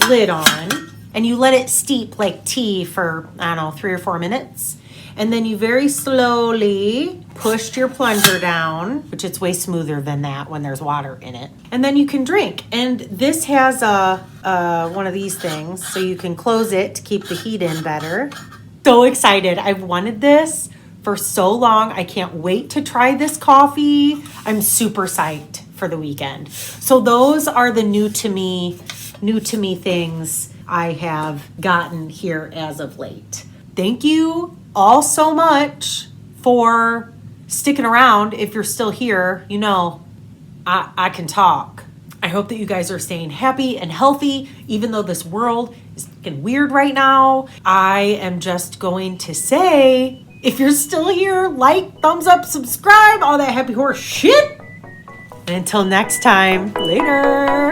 lid on and you let it steep like tea for, I don't know, 3 or 4 minutes. And then you very slowly push your plunger down, which it's way smoother than that when there's water in it. And then you can drink. And this has one of these things, so you can close it to keep the heat in better. So excited. I've wanted this for so long. I can't wait to try this coffee. I'm super psyched for the weekend. So those are the new to me things I have gotten here as of late. Thank you all so much for sticking around. If you're still here, you know, I can talk. I hope that you guys are staying happy and healthy, even though this world is fucking weird right now. I am just going to say, if you're still here, like, thumbs up, subscribe, all that happy horse shit. And until next time, later.